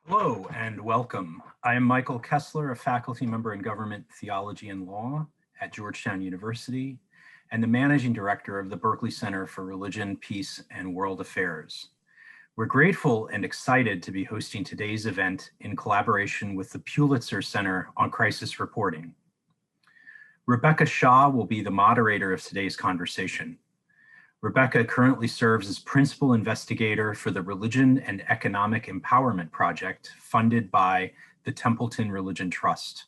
Hello and welcome. I am Michael Kessler, a faculty member in government theology and law at Georgetown University and the managing director of the Berkley Center for Religion, Peace, and World Affairs. We're grateful and excited to be hosting today's event in collaboration with the Pulitzer Center on Crisis Reporting. Rebecca Shah will be the moderator of today's conversation. Rebecca currently serves as principal investigator for the Religion and Economic Empowerment Project funded by the Templeton Religion Trust.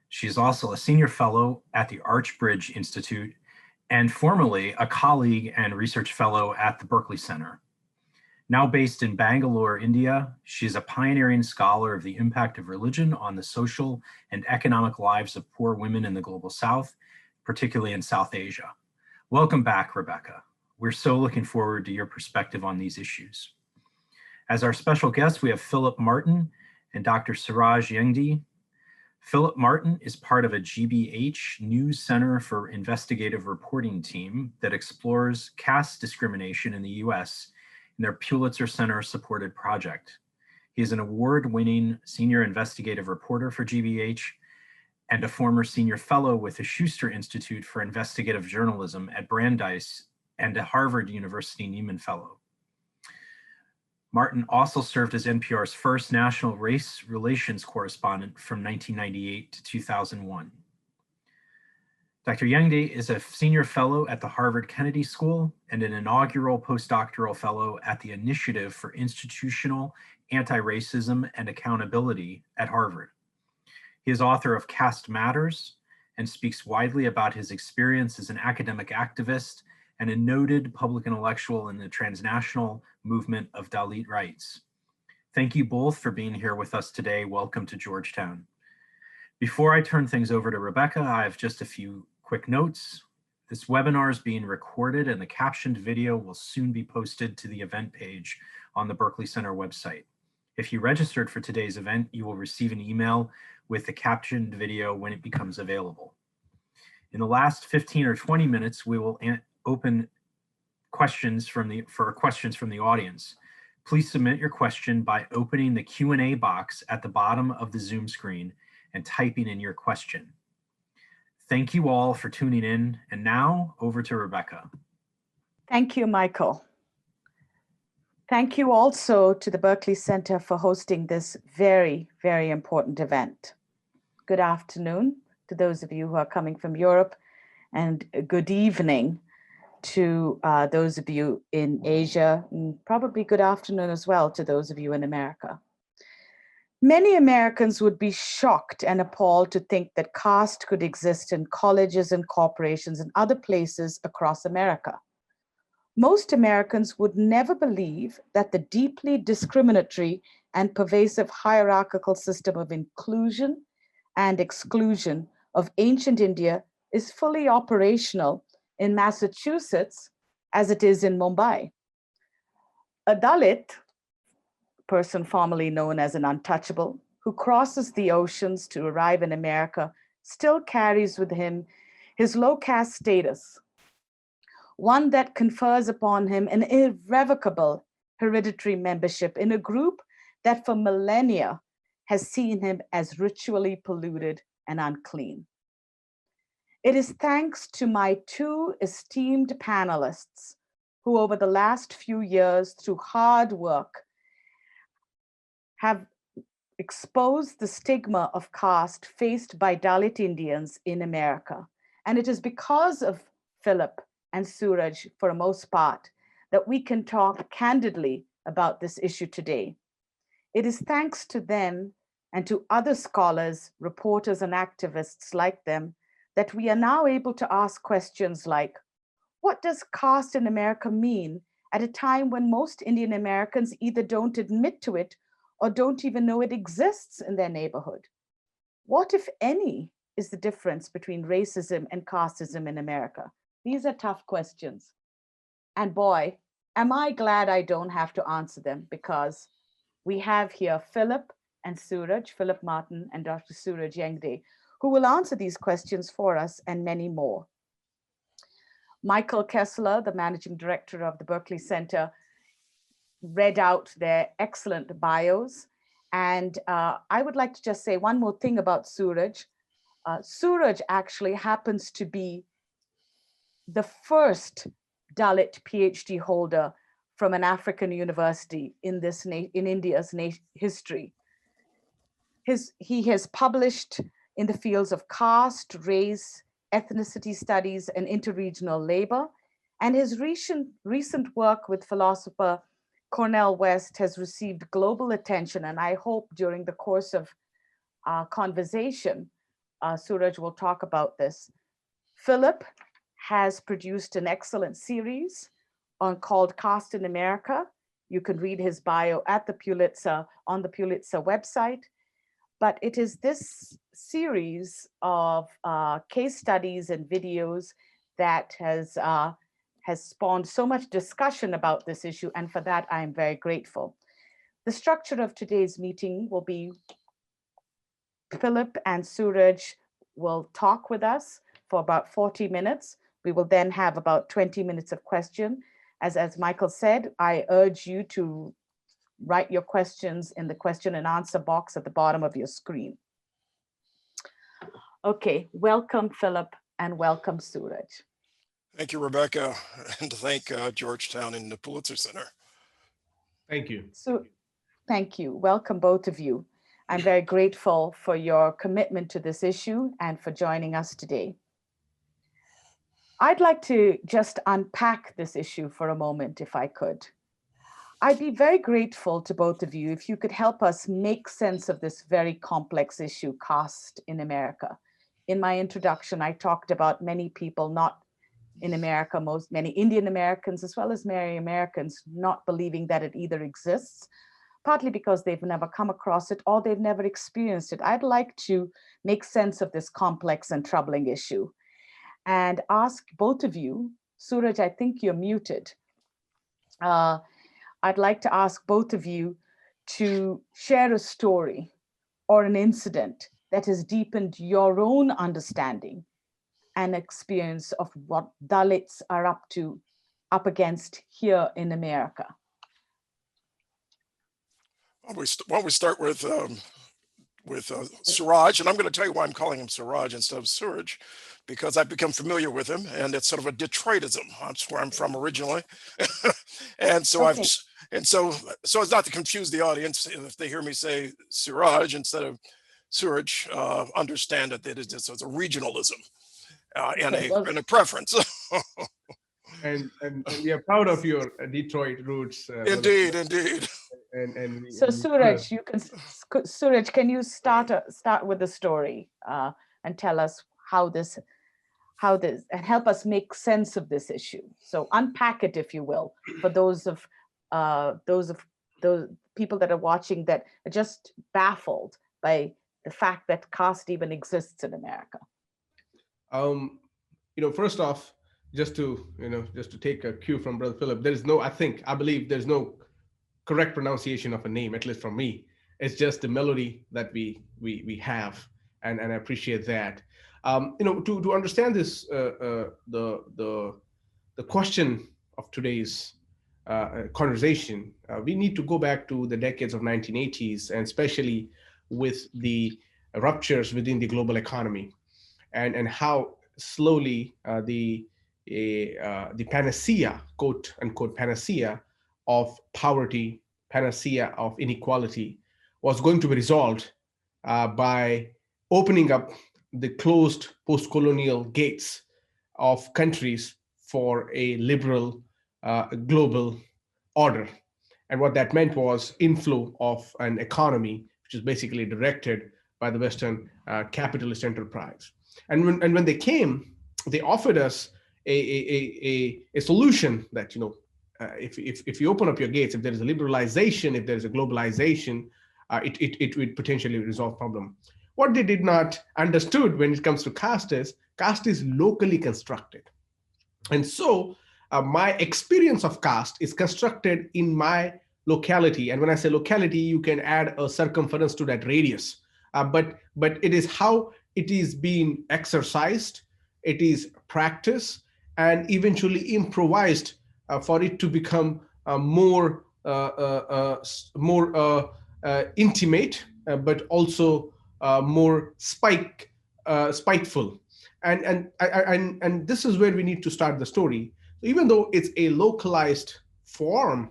She is also a senior fellow at the Archbridge Institute and formerly a colleague and research fellow at the Berkley Center. Now based in Bangalore, India, she is a pioneering scholar of the impact of religion on the social and economic lives of poor women in the Global South, particularly in South Asia. Welcome back, Rebecca. We're so looking forward to your perspective on these issues. As our special guests, we have Phillip Martin and Dr. Suraj Yengde. Phillip Martin is part of a GBH News Center for Investigative Reporting team that explores caste discrimination in the US in their Pulitzer Center supported project. He is an award-winning senior investigative reporter for GBH and a former senior fellow with the Schuster Institute for Investigative Journalism at Brandeis and a Harvard University Nieman Fellow. Martin also served as NPR's first national race relations correspondent from 1998 to 2001. Dr. Yengde is a senior fellow at the Harvard Kennedy School and an inaugural postdoctoral fellow at the Initiative for Institutional Anti-Racism and Accountability at Harvard. He is author of Caste Matters and speaks widely about his experience as an academic activist and a noted public intellectual in the transnational movement of Dalit rights. Thank you both for being here with us today. Welcome to Georgetown. Before I turn things over to Rebecca, I have just a few quick notes. This webinar is being recorded and the captioned video will soon be posted to the event page on the Berkley Center website. If you registered for today's event, you will receive an email with the captioned video when it becomes available. In the last 15 or 20 minutes, we will open questions from the audience. Please submit your question by opening the Q&A box at the bottom of the Zoom screen and typing in your question. Thank you all for tuning in. And now over to Rebecca. Thank you, Michael. Thank you also to the Berkley Center for hosting this very, very important event. Good afternoon to those of you who are coming from Europe, and good evening to those of you in Asia, and probably good afternoon as well to those of you in America. Many Americans would be shocked and appalled to think that caste could exist in colleges and corporations and other places across America. Most Americans would never believe that the deeply discriminatory and pervasive hierarchical system of inclusion and exclusion of ancient India is fully operational in Massachusetts as it is in Mumbai. A Dalit, person formerly known as an untouchable, who crosses the oceans to arrive in America, still carries with him his low caste status, one that confers upon him an irrevocable hereditary membership in a group that for millennia has seen him as ritually polluted and unclean. It is thanks to my two esteemed panelists who over the last few years through hard work have exposed the stigma of caste faced by Dalit Indians in America. And it is because of Phillip and Suraj, for the most part, that we can talk candidly about this issue today. It is thanks to them and to other scholars, reporters, and activists like them that we are now able to ask questions like, what does caste in America mean at a time when most Indian Americans either don't admit to it or don't even know it exists in their neighborhood? What, if any, is the difference between racism and casteism in America? These are tough questions. And boy, am I glad I don't have to answer them, because we have here Phillip and Suraj, Phillip Martin and Dr. Suraj Yengde, who will answer these questions for us and many more. Michael Kessler, the managing director of the Berkley Center, read out their excellent bios, And I would like to just say one more thing about Suraj. Suraj actually happens to be the first Dalit PhD holder from an African university in India's history. He has published in the fields of caste, race, ethnicity studies, and interregional labor. And his recent work with philosopher Cornel West has received global attention. And I hope during the course of our conversation, Suraj will talk about this. Phillip has produced an excellent series called Caste in America. You can read his bio at the Pulitzer, on the Pulitzer website. But it is this series of case studies and videos that has spawned so much discussion about this issue, and for that I am very grateful. The structure of today's meeting will be Phillip and Suraj will talk with us for about 40 minutes. We will then have about 20 minutes of question. As Michael said, I urge you to write your questions in the question and answer box at the bottom of your screen. Okay, welcome Phillip and welcome Suraj. Thank you, Rebecca, and to thank Georgetown and the Pulitzer Center. Thank you. So, thank you. Welcome, both of you. I'm very grateful for your commitment to this issue and for joining us today. I'd like to just unpack this issue for a moment, if I could. I'd be very grateful to both of you if you could help us make sense of this very complex issue, caste in America. In my introduction, I talked about many people not in America, many Indian Americans, as well as many Americans, not believing that it either exists, partly because they've never come across it or they've never experienced it. I'd like to make sense of this complex and troubling issue and ask both of you, Suraj, I think you're muted. I'd like to ask both of you to share a story or an incident that has deepened your own understanding and experience of what Dalits are up against here in America. Why don't we start with Suraj, and I'm going to tell you why I'm calling him Suraj instead of Suraj, because I've become familiar with him, and it's sort of a Detroitism. That's where I'm from originally, and so Okay. so as not to confuse the audience, if they hear me say Suraj instead of Suraj, understand that it is just as a regionalism and a preference. And we are proud of your Detroit roots. Indeed, indeed. So Suraj, Suraj, can you start with the story and tell us how this, and help us make sense of this issue. So unpack it, if you will, for those people that are watching that are just baffled by the fact that caste even exists in America. First off, just to take a cue from Brother Phillip, I believe there's no correct pronunciation of a name, at least from me. It's just the melody that we have, and I appreciate that. To understand this, the question of today's conversation, we need to go back to the decades of 1980s, and especially with the ruptures within the global economy, and how slowly the panacea, quote unquote, panacea of poverty, panacea of inequality was going to be resolved by opening up the closed post-colonial gates of countries for a liberal global order. And what that meant was inflow of an economy, which is basically directed by the Western capitalist enterprise. And when they came, they offered us a solution that, if you open up your gates, if there is a liberalization, if there is a globalization, it would potentially resolve problem. What they did not understood when it comes to caste is locally constructed. And so my experience of caste is constructed in my locality. And when I say locality, you can add a circumference to that radius. But it is how it is being exercised, it is practiced, and eventually improvised for it to become more intimate, but also more spiteful. And this is where we need to start the story. So even though it's a localized form,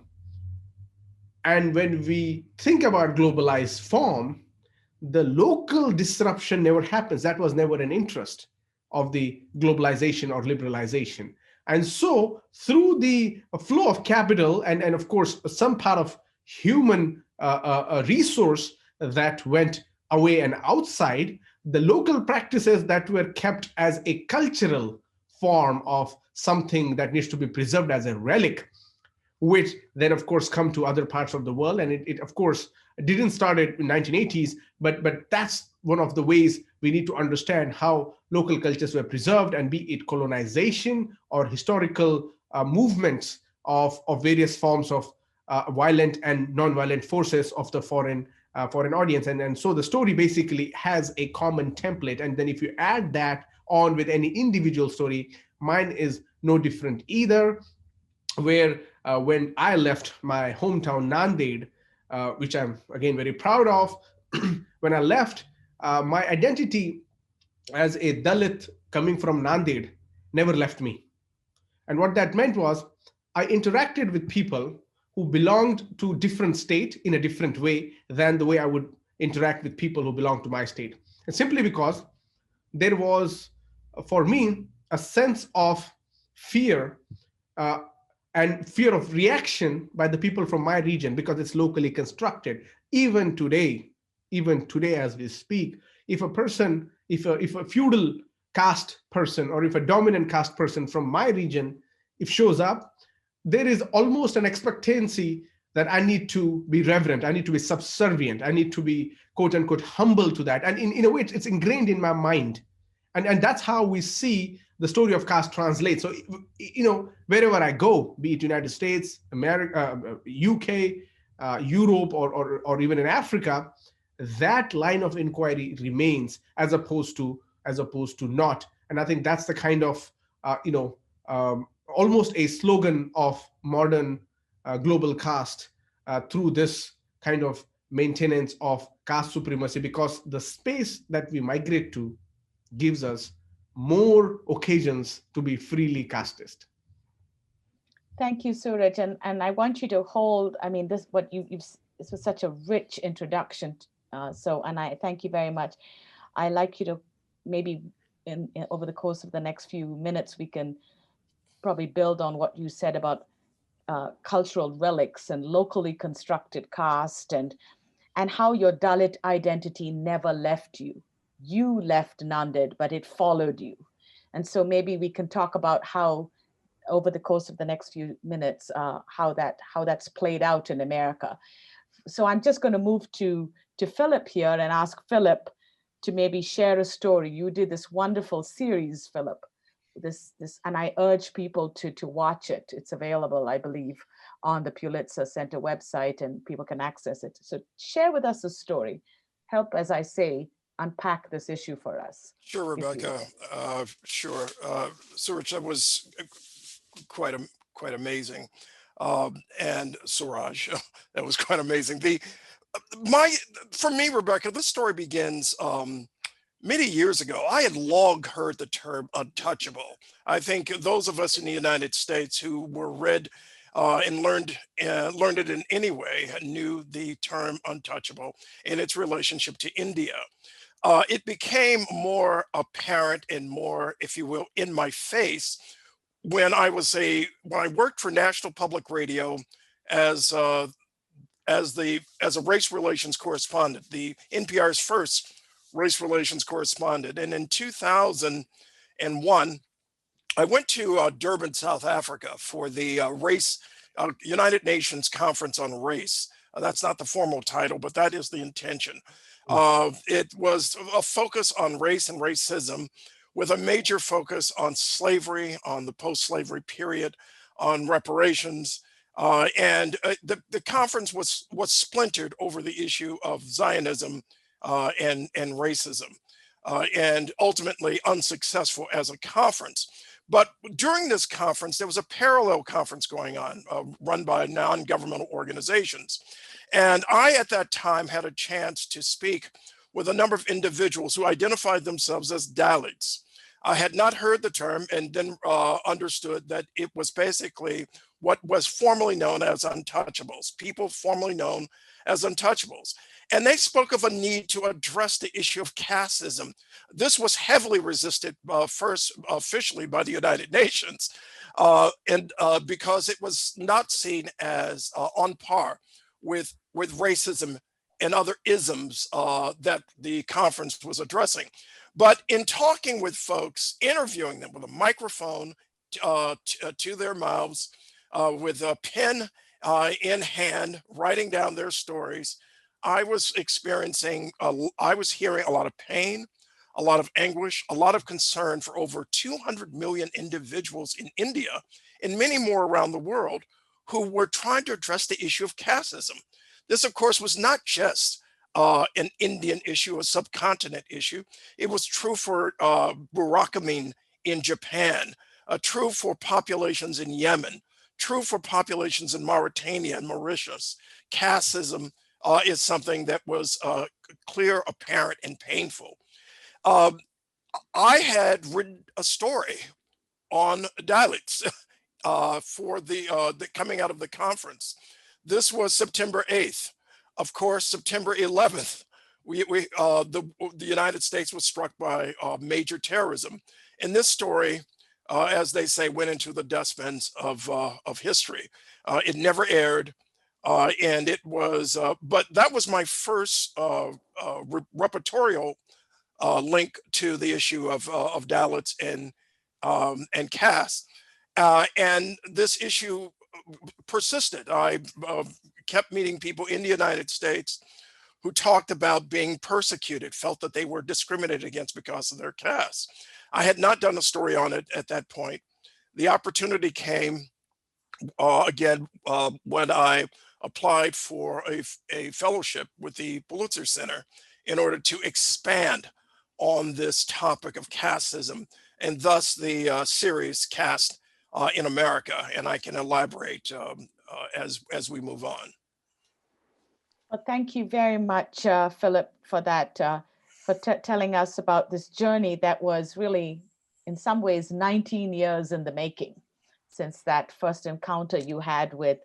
and when we think about globalized form, the local disruption never happens. That was never an interest of the globalization or liberalization. And so through the flow of capital and of course, some part of human resource that went away and outside, the local practices that were kept as a cultural form of something that needs to be preserved as a relic, which then of course come to other parts of the world. And it of course didn't start in 1980s, but that's one of the ways we need to understand how local cultures were preserved, and be it colonization or historical movements of various forms of violent and non-violent forces of the foreign audience. And so the story basically has a common template. And then if you add that on with any individual story, mine is no different either, where when I left my hometown Nanded, which I'm again very proud of, when I left, my identity as a Dalit coming from Nanded never left me. And what that meant was I interacted with people who belonged to different state in a different way than the way I would interact with people who belong to my state. And simply because there was, for me, a sense of fear and fear of reaction by the people from my region, because it's locally constructed. Even today as we speak, if a feudal caste person, or if a dominant caste person from my region, if shows up, there is almost an expectancy that I need to be reverent, I need to be subservient, I need to be quote unquote humble to that. And in a way, it's ingrained in my mind. And that's how we see the story of caste translate. So, wherever I go, be it United States, America, UK, Europe, or even in Africa, that line of inquiry remains as opposed to not. And I think that's the kind of, almost a slogan of modern global caste through this kind of maintenance of caste supremacy, because the space that we migrate to gives us more occasions to be freely casteist. Thank you, Suraj. And I want you to hold, this was such a rich introduction. And I thank you very much. I like you to maybe over the course of the next few minutes, we can probably build on what you said about cultural relics and locally constructed caste, and how your Dalit identity never left you. You left Nanded, but it followed you. And so maybe we can talk about how, over the course of the next few minutes, how that's played out in America. So I'm just going to move to Phillip here and ask Phillip to maybe share a story. You did this wonderful series, Phillip. And I urge people to watch it. It's available, I believe, on the Pulitzer Center website, and people can access it. So share with us a story. Help, as I say, unpack this issue for us. Sure, Rebecca. Sure. Suraj, that was quite amazing. And Suraj, that was quite amazing. For me, Rebecca, this story begins many years ago. I had long heard the term untouchable. I think those of us in the United States who were read and learned it in any way knew the term untouchable and its relationship to India. It became more apparent and more, if you will, in my face when I worked for National Public Radio as a race relations correspondent, the NPR's first race relations correspondent. And in 2001, I went to Durban, South Africa for the United Nations Conference on Race. That's not the formal title, but that is the intention. It was a focus on race and racism, with a major focus on slavery, on the post-slavery period, on reparations. The conference was splintered over the issue of Zionism and racism, and ultimately unsuccessful as a conference. But during this conference, there was a parallel conference going on, run by non-governmental organizations. And I, at that time, had a chance to speak with a number of individuals who identified themselves as Dalits. I had not heard the term, and then understood that it was basically what was formerly known as untouchables, people formerly known as untouchables. And they spoke of a need to address the issue of casteism. This was heavily resisted first officially by the United Nations, because it was not seen as on par with racism and other isms that the conference was addressing. But in talking with folks, interviewing them with a microphone to their mouths, with a pen in hand, writing down their stories, I was experiencing, I was hearing a lot of pain, a lot of anguish, a lot of concern for over 200 million individuals in India and many more around the world who were trying to address the issue of casteism. This, of course, was not just an Indian issue, a subcontinent issue. It was true for Burakameen in Japan, true for populations in Yemen, true for populations in Mauritania and Mauritius. Casteism is something that was clear, apparent, and painful. I had written a story on Dalits for the coming out of the conference. This was September 8th. Of course, September 11th, the United States was struck by major terrorism. And this story, as they say, went into the dustbins of history. It never aired. And it was, but that was my first repertorial link to the issue of Dalits and caste. And this issue persisted. I kept meeting people in the United States who talked about being persecuted, felt that they were discriminated against because of their caste. I had not done a story on it at that point. The opportunity came again when I applied for a fellowship with the Pulitzer Center in order to expand on this topic of casteism, and thus the series Caste in America. And I can elaborate as we move on. Well, thank you very much, Philip, for that, for telling us about this journey that was really, in some ways, 19 years in the making, since that first encounter you had with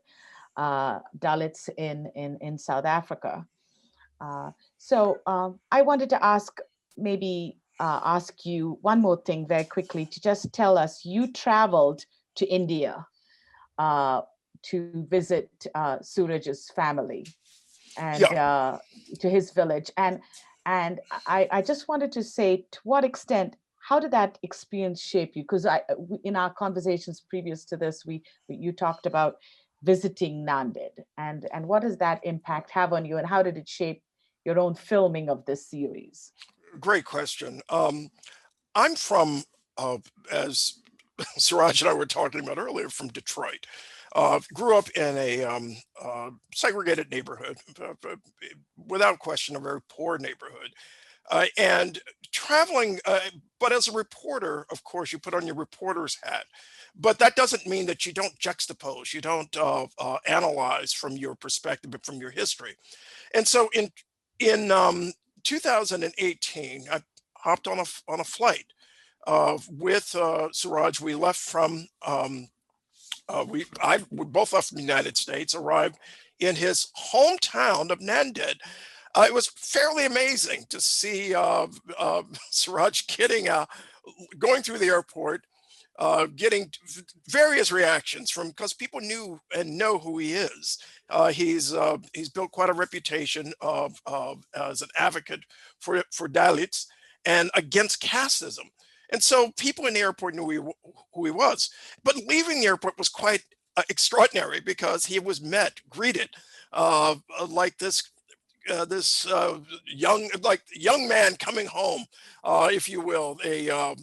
Dalits in South Africa. So I wanted to ask you one more thing very quickly, to just tell us, you traveled to India to visit Suraj's family and to his village. And I just wanted to say, to what extent, how did that experience shape you? Because in our conversations previous to this, you talked about visiting Nanded, and what does that impact have on you, and how did it shape your own filming of this series? Great question. I'm from, as Suraj and I were talking about earlier, from Detroit. Grew up in a segregated neighborhood, without question, a very poor neighborhood. And traveling, but as a reporter, of course, you put on your reporter's hat. But that doesn't mean that you don't juxtapose, you don't analyze from your perspective, but from your history. And so in 2018, I hopped on a flight with Suraj. We left from we both left from the United States, arrived in his hometown of Nanded. It was fairly amazing to see Suraj going through the airport, getting various reactions from, because people knew and know who he is. He's built quite a reputation as an advocate for Dalits and against casteism. And so people in the airport knew who he was. But leaving the airport was quite extraordinary, because he was greeted like this young man coming home, if you will, a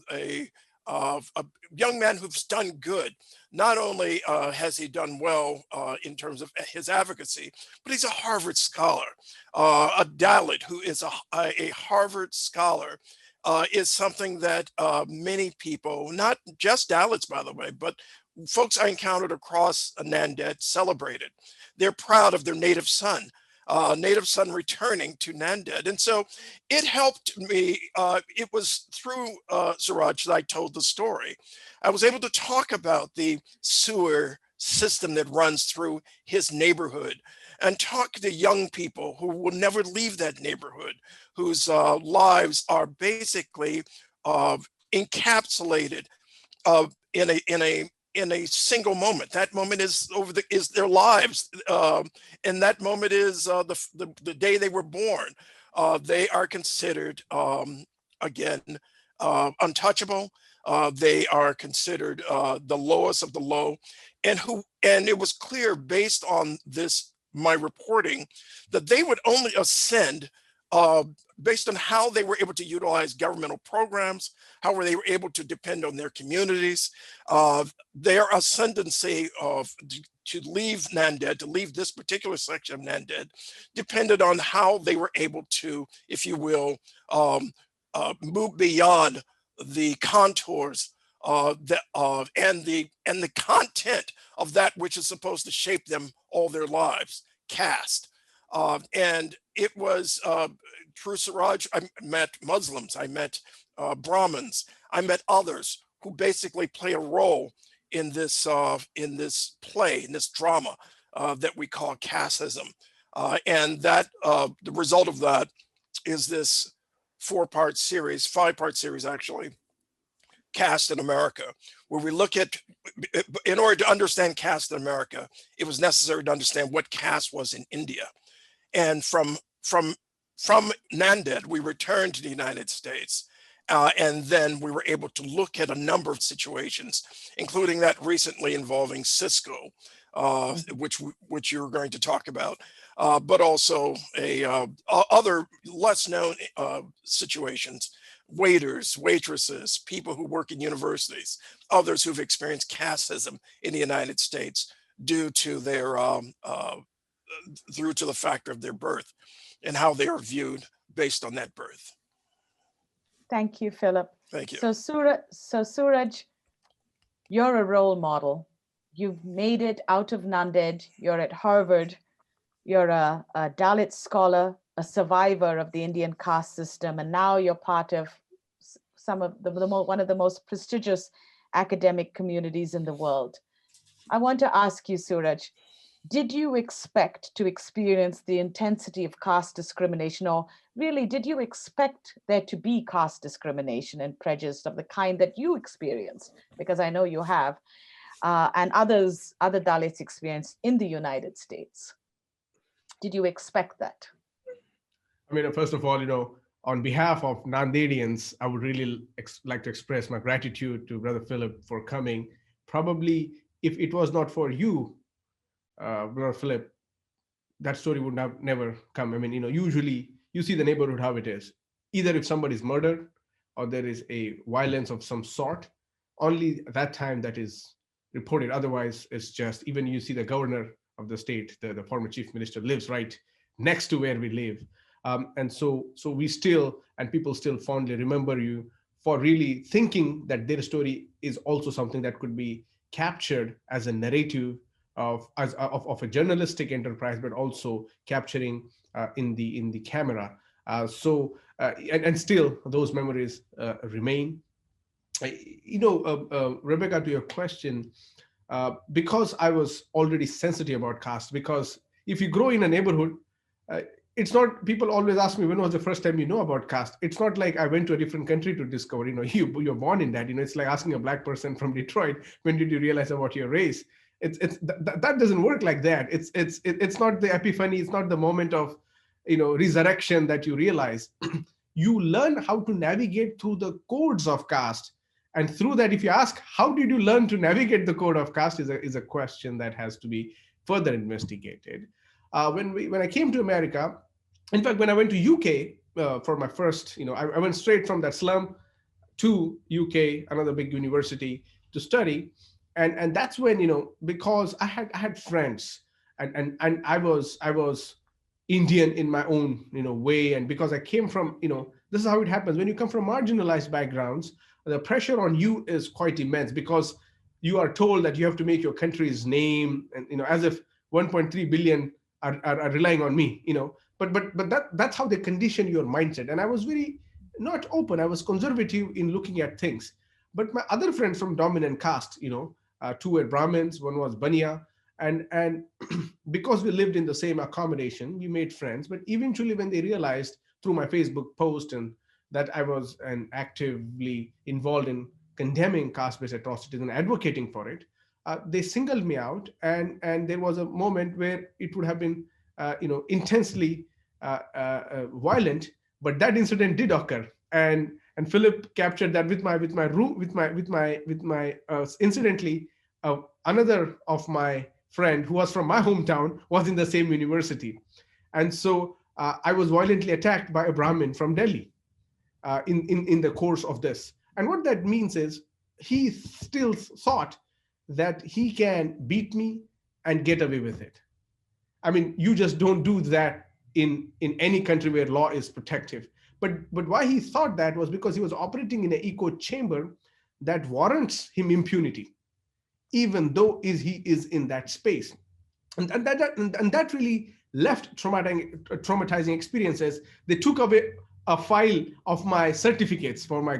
young man who's done good. Not only has he done well in terms of his advocacy, but he's a Harvard scholar, a Dalit who is a Harvard scholar, is something that many people, not just Dalits, by the way, but folks I encountered across Nanded celebrated. They're proud of their native son returning to Nanded. And so it helped me. It was through Suraj that I told the story. I was able to talk about the sewer system that runs through his neighborhood and talk to young people who will never leave that neighborhood, whose lives are basically encapsulated in a single moment. That moment is is their lives, and that moment is the day they were born. They are considered again untouchable. They are considered the lowest of the low, and it was clear based on my reporting that they would only ascend based on how they were able to utilize governmental programs, how they were able to depend on their communities. Their ascendancy to leave Nanded, to leave this particular section of Nanded, depended on how they were able to, if you will, move beyond the contours and the content of that which is supposed to shape them all their lives, caste. And it was through Suraj, I met Muslims, I met Brahmins, I met others who basically play a role in this play, in this drama that we call casteism. And that the result of that is this 5-part series actually, Caste in America, where we look at, in order to understand caste in America, it was necessary to understand what caste was in India. And from Nanded, we returned to the United States. And then we were able to look at a number of situations, including that recently involving Cisco, which you're going to talk about, but also other less known situations, waiters, waitresses, people who work in universities, others who've experienced casteism in the United States due to their through to the factor of their birth and how they are viewed based on that birth. Thank you, Philip. Thank you. So Suraj, you're a role model. You've made it out of Nanded. You're at Harvard. You're a Dalit scholar, a survivor of the Indian caste system, and now you're part of one of the most prestigious academic communities in the world. I want to ask you, Suraj, did you expect to experience the intensity of caste discrimination, or really did you expect there to be caste discrimination and prejudice of the kind that you experienced? Because I know you have, and other Dalits experienced in the United States. Did you expect that? I mean, first of all, on behalf of Nandedians, I would really like to express my gratitude to Brother Philip for coming. Probably, if it was not for you, Brother Philip, that story would have never come. I mean, usually you see the neighborhood how it is. Either if somebody is murdered or there is a violence of some sort, only that time that is reported. Otherwise, it's just, even you see the governor of the state, the former chief minister, lives right next to where we live. And so we still, and people still fondly remember you for really thinking that their story is also something that could be captured as a narrative of a journalistic enterprise, but also capturing in the camera. And still those memories remain. Rebecca, to your question, because I was already sensitive about caste, because if you grow in a neighborhood, it's not, people always ask me, when was the first time you know about caste? It's not like I went to a different country to discover, you're born in that. It's like asking a black person from Detroit, when did you realize about your race? That doesn't work like that. It's not the epiphany. It's not the moment of, resurrection that you realize. You learn how to navigate through the codes of caste. And through that, if you ask, how did you learn to navigate the code of caste is a question that has to be further investigated. When I came to America, in fact, when I went to UK for my first, I went straight from that slum to UK, another big university, to study. And that's when, because I had friends and I was Indian in my own, way. And because I came from, this is how it happens. When you come from marginalized backgrounds, the pressure on you is quite immense because you are told that you have to make your country's name, and as if 1.3 billion are relying on me, but that's how they condition your mindset. And I was very not open. I was conservative in looking at things. But my other friends from dominant caste, two were Brahmins, one was Baniya, and because we lived in the same accommodation, we made friends. But eventually, when they realized through my Facebook post and that I was actively involved in condemning caste-based atrocities and advocating for it, they singled me out. And there was a moment where it would have been, intensely violent, but that incident did occur. And Philip captured that with my incidentally, another of my friend who was from my hometown was in the same university. And so I was violently attacked by a Brahmin from Delhi in the course of this. And what that means is he still thought that he can beat me and get away with it. I mean, you just don't do that in any country where law is protective. But why he thought that was because he was operating in an echo chamber that warrants him impunity, even though he is in that space. And that really left traumatizing experiences. They took away a file of my certificates for my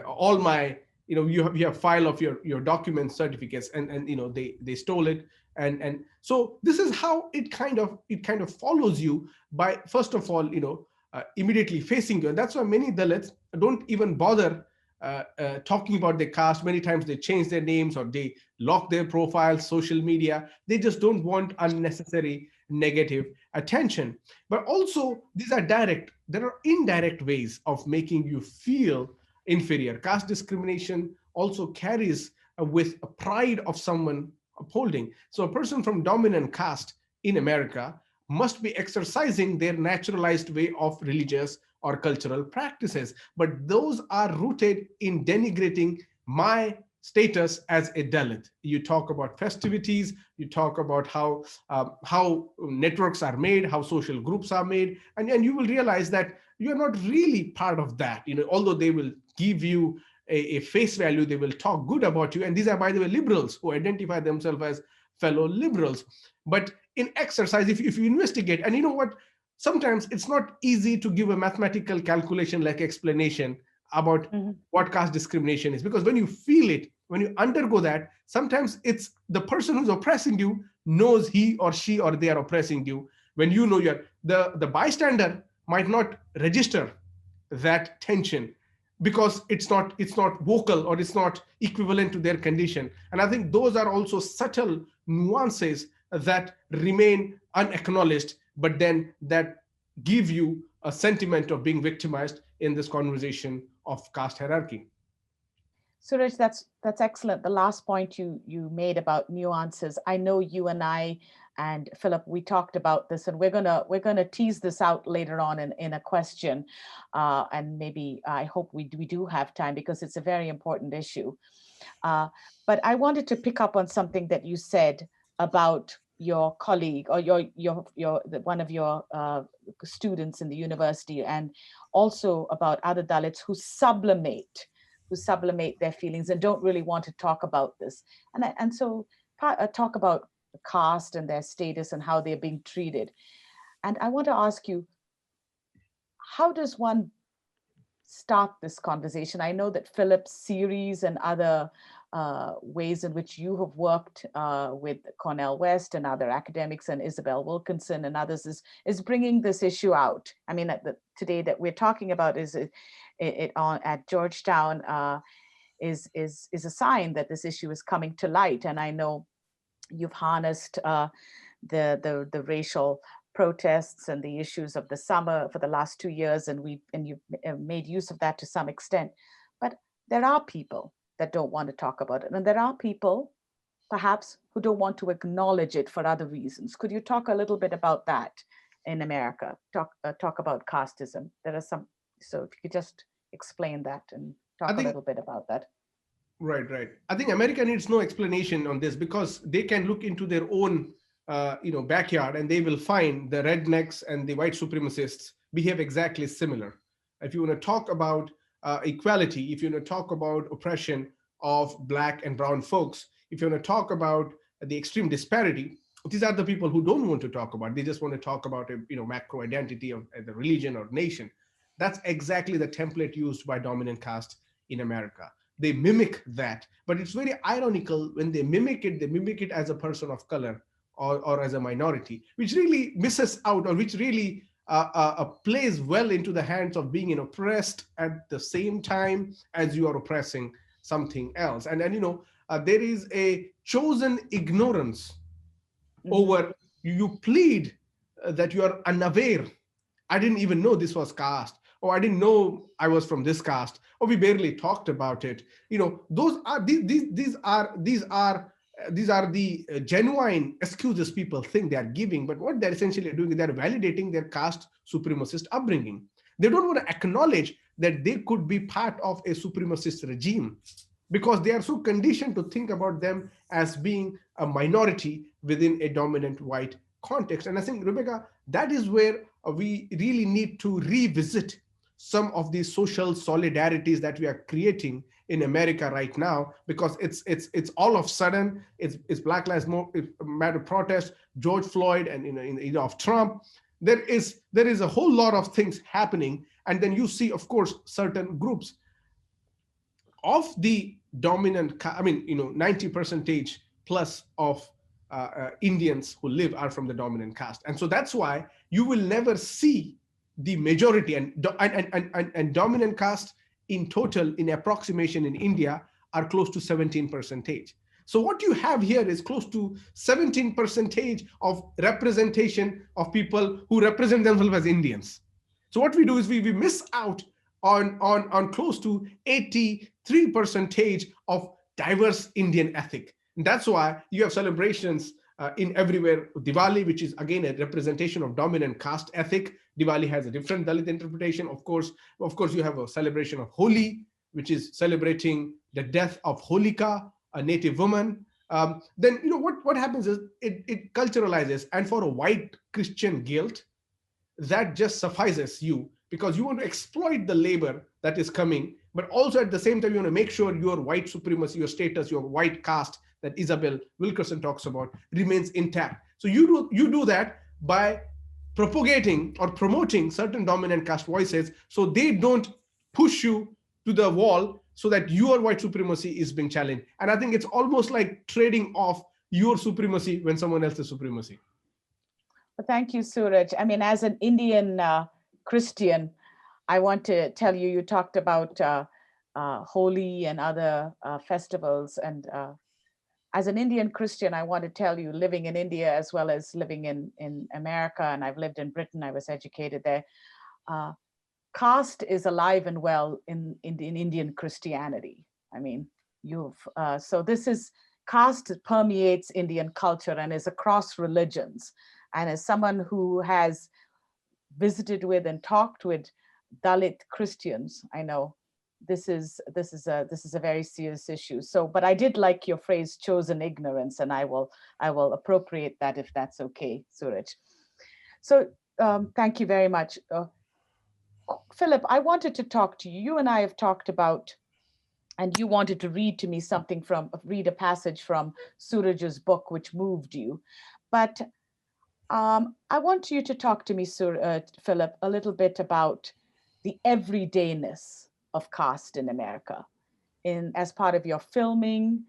all my, you have file of your document certificates, and they stole it. And so this is how it kind of follows you by, first of all, immediately facing you. And that's why many Dalits don't even bother talking about their caste. Many times they change their names or they lock their profiles, social media. They just don't want unnecessary negative attention. But also these are direct. There are indirect ways of making you feel inferior. Caste discrimination also carries with a pride of someone upholding. So a person from dominant caste in America must be exercising their naturalized way of religious or cultural practices, but those are rooted in denigrating my status as a Dalit. You talk about festivities, you talk about how networks are made, how social groups are made, and you will realize that you're not really part of that. Although they will give you a face value, they will talk good about you. And these are, by the way, liberals who identify themselves as fellow liberals. But in exercise, if you investigate, and you know what, sometimes it's not easy to give a mathematical calculation like explanation about what caste discrimination is, because when you feel it, when you undergo that, sometimes it's the person who's oppressing you knows he or she or they are oppressing you. When you know the bystander might not register that tension because it's not vocal or it's not equivalent to their condition. And I think those are also subtle nuances that remain unacknowledged, but then that give you a sentiment of being victimized in this conversation of caste hierarchy. Suraj, that's excellent. The last point you made about nuances. I know you and I and Philip, we talked about this, and we're gonna tease this out later on in a question, and maybe I hope we do have time because it's a very important issue. But I wanted to pick up on something that you said about your colleague or one of your students in the university, and also about other Dalits who sublimate their feelings and don't really want to talk about this, and so talk about the caste and their status and how they're being treated. And I want to ask you, how does one start this conversation? I know that Philip's series and other ways in which you have worked with Cornel West and other academics and Isabel Wilkinson and others is bringing this issue out. I mean, today that we're talking about is it on at Georgetown is a sign that this issue is coming to light. And I know you've harnessed the racial protests and the issues of the summer for the last 2 years, and you've made use of that to some extent. But there are people that don't want to talk about it, and there are people perhaps who don't want to acknowledge it for other reasons. Could you talk a little bit about that in America? Talk about casteism. There are some. So if you could just explain that and talk a little bit about that. Right. I think America needs no explanation on this, because they can look into their own backyard and they will find the rednecks and the white supremacists behave exactly similar. if you want to talk about equality, if you want to talk about oppression of Black and brown folks, if you want to talk about the extreme disparity, these are the people who don't want to talk about. They just want to talk about a macro identity of the religion or nation. That's exactly the template used by dominant caste in America. They mimic that, but it's very ironical when they mimic it as a person of color or as a minority, which really misses out, or which really plays well into the hands of being oppressed at the same time as you are oppressing something else. And there is a chosen ignorance over, you plead that you are unaware. I didn't even know this was caste, or I didn't know I was from this caste, or we barely talked about it. Those are these are the genuine excuses people think they are giving, but what they're essentially doing is they're validating their caste supremacist upbringing. They don't want to acknowledge that they could be part of a supremacist regime, because they are so conditioned to think about them as being a minority within a dominant white context. And I think, Rebecca, that is where we really need to revisit some of these social solidarities that we are creating in America right now, because it's all of a sudden, it's Black Lives Matter protest, George Floyd, and in of Trump. There is a whole lot of things happening, and then you see, of course, certain groups of the dominant, 90% plus of Indians who live are from the dominant caste. And so that's why you will never see the majority, and dominant caste in total, in approximation in India, are close to 17%. So what you have here is close to 17% of representation of people who represent themselves as Indians. So what we do is we miss out on close to 83% of diverse Indian ethic. And that's why you have celebrations in everywhere. Diwali, which is again a representation of dominant caste ethic. Diwali has a different Dalit interpretation. Of course, you have a celebration of Holi, which is celebrating the death of Holika, a native woman. Then what happens is it culturalizes, and for a white Christian guilt, that just suffices you, because you want to exploit the labor that is coming, but also at the same time you want to make sure your white supremacy, your status, your white caste that Isabel Wilkerson talks about remains intact. So you do that by propagating or promoting certain dominant caste voices, so they don't push you to the wall, so that your white supremacy is being challenged. And I think it's almost like trading off your supremacy when someone else's supremacy. Well, thank you, Suraj. I mean, as an Indian Christian, I want to tell you, you talked about Holi and other festivals. And as an Indian Christian, I want to tell you, living in India as well as living in America, and I've lived in Britain, I was educated there, caste is alive and well in Indian Christianity. I mean, so this is, caste permeates Indian culture and is across religions. And as someone who has visited with and talked with Dalit Christians, I know this is a very serious issue. So, but I did like your phrase "chosen ignorance," and I will appropriate that if that's okay, Suraj. So thank you very much. Philip, I wanted to talk to you. You and I have talked about, and you wanted to read to me read a passage from Suraj's book, which moved you. But I want you to talk to me, Philip, a little bit about the everydayness of caste in America. As part of your filming,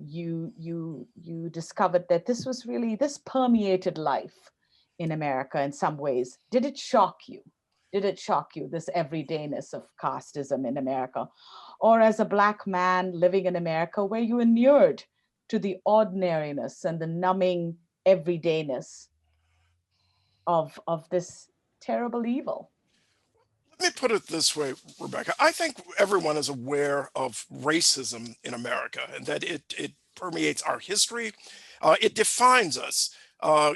you discovered that this permeated life in America in some ways. Did it shock you? This everydayness of casteism in America? Or as a Black man living in America, were you inured to the ordinariness and the numbing everydayness of this terrible evil? Let me put it this way, Rebecca. I think everyone is aware of racism in America, and that it permeates our history. It defines us.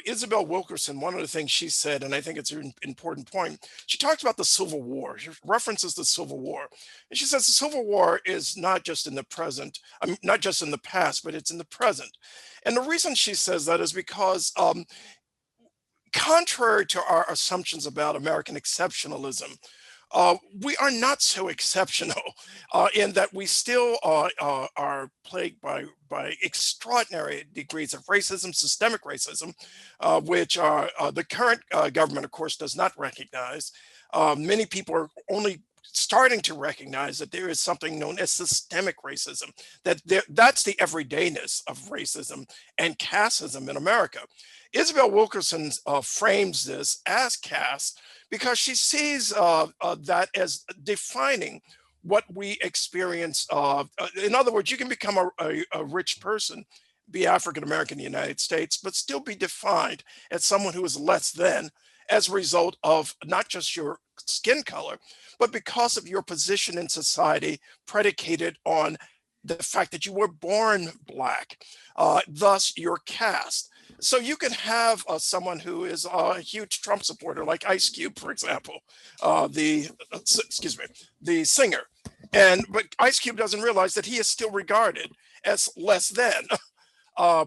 Isabel Wilkerson, one of the things she said, and I think it's an important point, she talks about the Civil War. She references the Civil War. And she says the Civil War is not just in the present, not just in the past, but it's in the present. And the reason she says that is because contrary to our assumptions about American exceptionalism, We are not so exceptional in that we still are plagued by extraordinary degrees of racism, systemic racism, which the current government, of course, does not recognize. Many people are only starting to recognize that there is something known as systemic racism, that's the everydayness of racism and casteism in America. Isabel Wilkerson frames this as caste because she sees that as defining what we experience. In other words, you can become a rich person, be African American in the United States, but still be defined as someone who is less than as a result of not just your skin color, but because of your position in society predicated on the fact that you were born Black, thus your caste. So you can have someone who is a huge Trump supporter, like Ice Cube, for example, the singer, but Ice Cube doesn't realize that he is still regarded as less than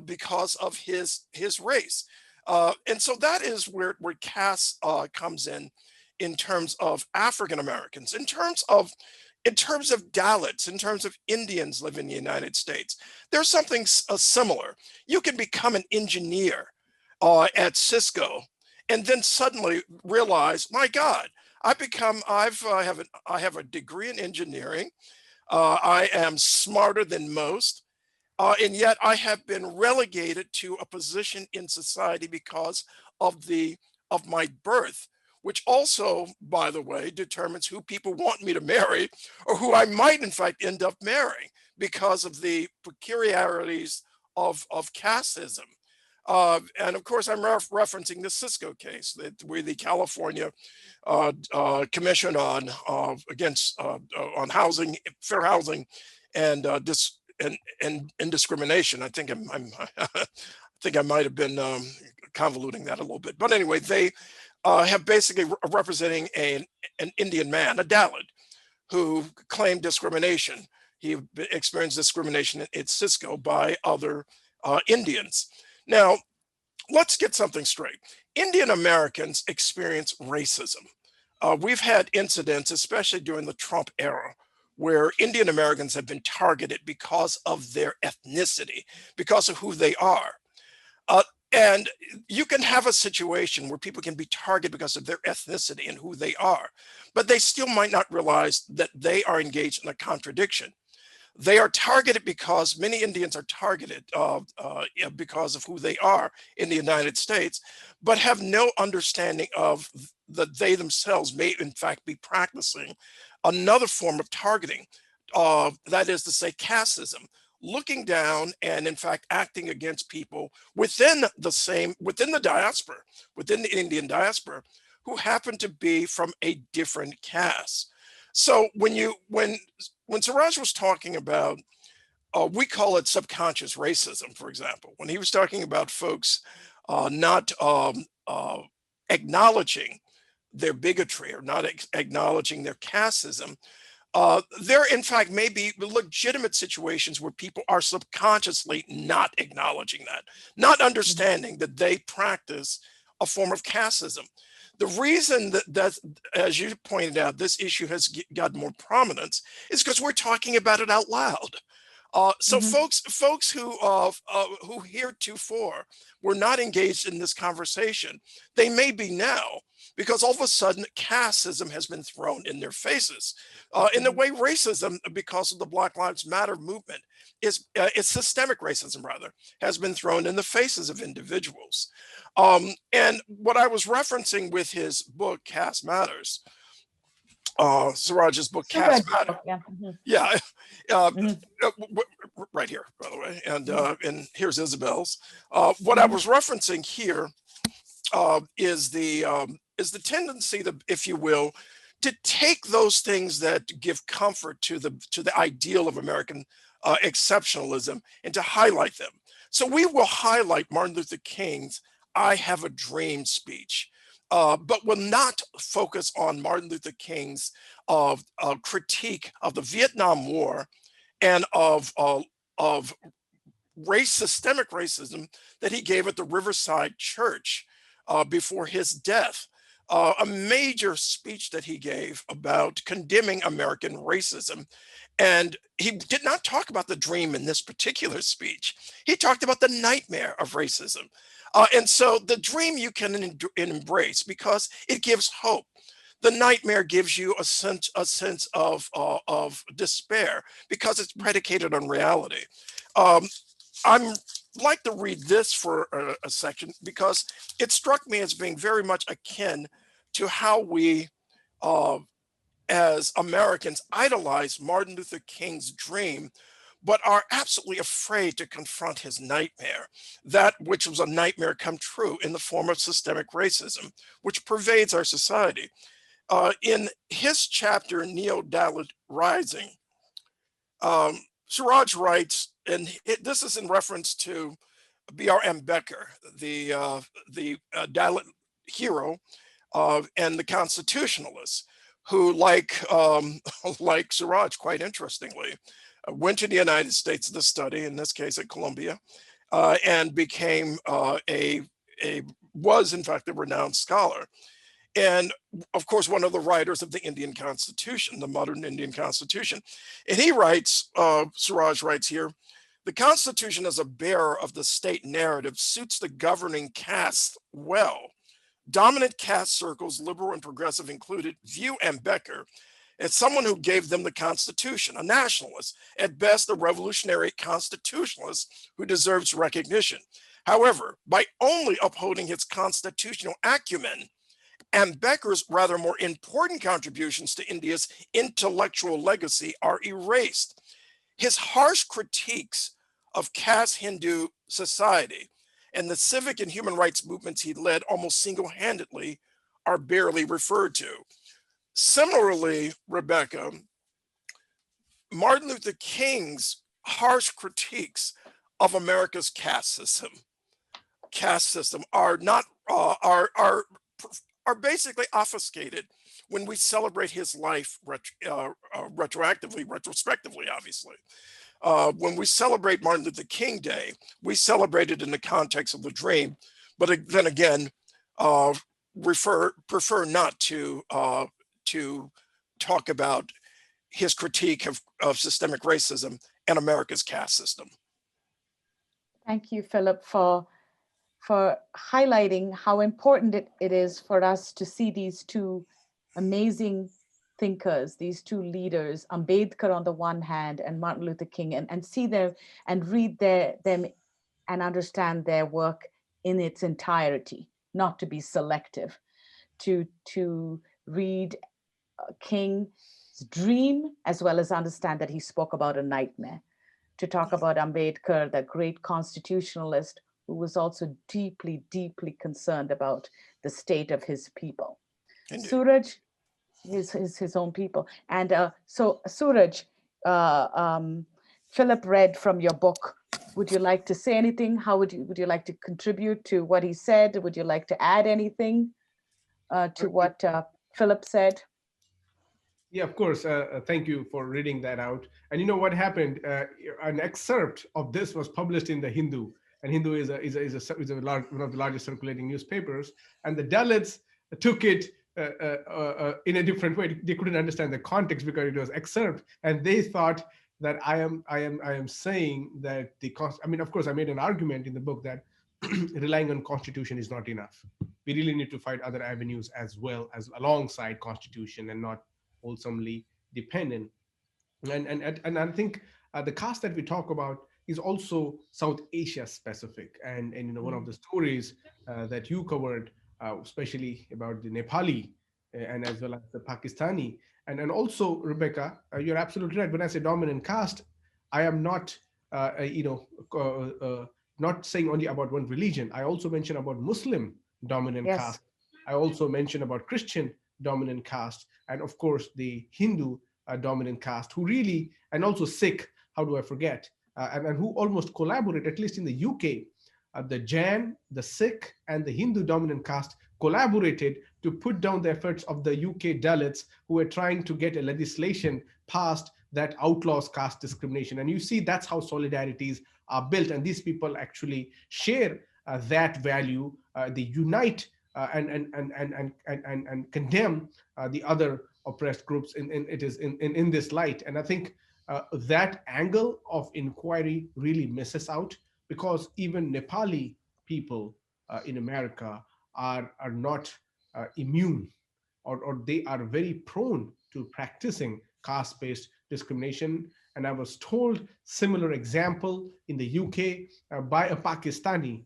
because of his race. And so that is where caste comes in terms of African Americans, in terms of Dalits, in terms of Indians living in the United States. There's something similar. You can become an engineer at Cisco and then suddenly realize, my God, I have a degree in engineering. I am smarter than most. And yet I have been relegated to a position in society because of my birth, which also, by the way, determines who people want me to marry or who I might in fact end up marrying because of the peculiarities of casteism. And of course, I'm referencing the Cisco case where the California Commission on housing, fair housing, and discrimination. I think I think I might have been convoluting that a little bit, but anyway, they have basically representing an Indian man, a Dalit, who claimed discrimination. He experienced discrimination at Cisco by other Indians. Now, let's get something straight. Indian Americans experience racism. We've had incidents, especially during the Trump era, where Indian Americans have been targeted because of their ethnicity, because of who they are. And you can have a situation where people can be targeted because of their ethnicity and who they are, but they still might not realize that they are engaged in a contradiction. They are targeted because many Indians are targeted because of who they are in the United States, but have no understanding of that they themselves may in fact be practicing another form of targeting. That is to say, casteism, looking down and in fact acting against people within the diaspora, within the Indian diaspora, who happen to be from a different caste. So when Suraj was talking about, we call it subconscious racism, for example, when he was talking about folks not acknowledging their bigotry or not acknowledging their casteism, there, in fact, may be legitimate situations where people are subconsciously not acknowledging that, not understanding that they practice a form of casteism. The reason that, as you pointed out, this issue has got more prominence is because we're talking about it out loud. So folks who heretofore were not engaged in this conversation, they may be now, because all of a sudden casteism has been thrown in their faces. In the way racism, because of the Black Lives Matter movement, it's systemic racism rather, has been thrown in the faces of individuals. And what I was referencing with his book, Caste Matters, Suraj's book, Caste Matters. Yeah. Right here, by the way, and here's Isabel's. What I was referencing here is the tendency, if you will, to take those things that give comfort to the ideal of American exceptionalism and to highlight them. So we will highlight Martin Luther King's "I Have a Dream" speech, but will not focus on Martin Luther King's critique of the Vietnam War and of systemic racism that he gave at the Riverside Church before his death. a major speech that he gave about condemning American racism. And he did not talk about the dream in this particular speech. He talked about the nightmare of racism. And so the dream you can embrace because it gives hope. The nightmare gives you a sense of despair because it's predicated on reality. I'm like to read this for a section because it struck me as being very much akin to how we, as Americans, idolize Martin Luther King's dream, but are absolutely afraid to confront his nightmare, that which was a nightmare come true in the form of systemic racism, which pervades our society. In his chapter, Neo-Dalit Rising, Suraj writes, and this is in reference to B.R. Ambedkar, the Dalit hero and the constitutionalists, who, like like Suraj, quite interestingly, went to the United States to study, in this case at Columbia, and became was in fact a renowned scholar. And of course, one of the writers of the Indian Constitution, the modern Indian Constitution. And he writes, Suraj writes here, the Constitution as a bearer of the state narrative suits the governing caste well. Dominant caste circles, liberal and progressive included, view Ambedkar as someone who gave them the Constitution, a nationalist, at best a revolutionary constitutionalist who deserves recognition. However, by only upholding his constitutional acumen, Ambedkar's rather more important contributions to India's intellectual legacy are erased. His harsh critiques of caste Hindu society and the civic and human rights movements he led almost single-handedly are barely referred to. Similarly, Rebecca, Martin Luther King's harsh critiques of America's caste system are not are basically obfuscated when we celebrate his life retrospectively, obviously. When we celebrate Martin Luther King Day, we celebrate it in the context of the dream, but then again, prefer not to talk about his critique of systemic racism and America's caste system. Thank you, Philip, for highlighting how important it is for us to see these two amazing thinkers, these two leaders, Ambedkar on the one hand and Martin Luther King, and see them and read them and understand their work in its entirety, not to be selective, to read King's dream as well as understand that he spoke about a nightmare, to talk about Ambedkar, the great constitutionalist, who was also deeply, deeply concerned about the state of his people. Indeed. Suraj, his own people. And so Suraj, Philip read from your book. Would you like to say anything? How would you like to contribute to what he said? Would you like to add anything to what Philip said? Yeah, of course. Thank you for reading that out. And you know what happened? An excerpt of this was published in the Hindu. And Hindu is one of the largest circulating newspapers. And the Dalits took it in a different way. They couldn't understand the context because it was excerpt, and they thought that I am saying that I mean, of course, I made an argument in the book that relying on Constitution is not enough. We really need to find other avenues as well as alongside Constitution and not wholesomely dependent. And I think the caste that we talk about is also South Asia specific. And you know, one of the stories that you covered, especially about the Nepali and as well as the Pakistani. And also, Rebecca, you're absolutely right. When I say dominant caste, I am not, not saying only about one religion. I also mention about Muslim dominant caste. I also mention about Christian dominant caste, and of course the Hindu dominant caste, who really, and also Sikh, how do I forget, and who almost collaborate, at least in the UK, the Jain, the Sikh, and the Hindu dominant caste collaborated to put down the efforts of the UK Dalits, who were trying to get a legislation passed that outlaws caste discrimination. And you see, that's how solidarities are built. And these people actually share that value. They unite and condemn the other oppressed groups in this light. And I think that angle of inquiry really misses out, because even Nepali people in America are not immune, or they are very prone to practicing caste-based discrimination. And I was told similar example in the UK by a Pakistani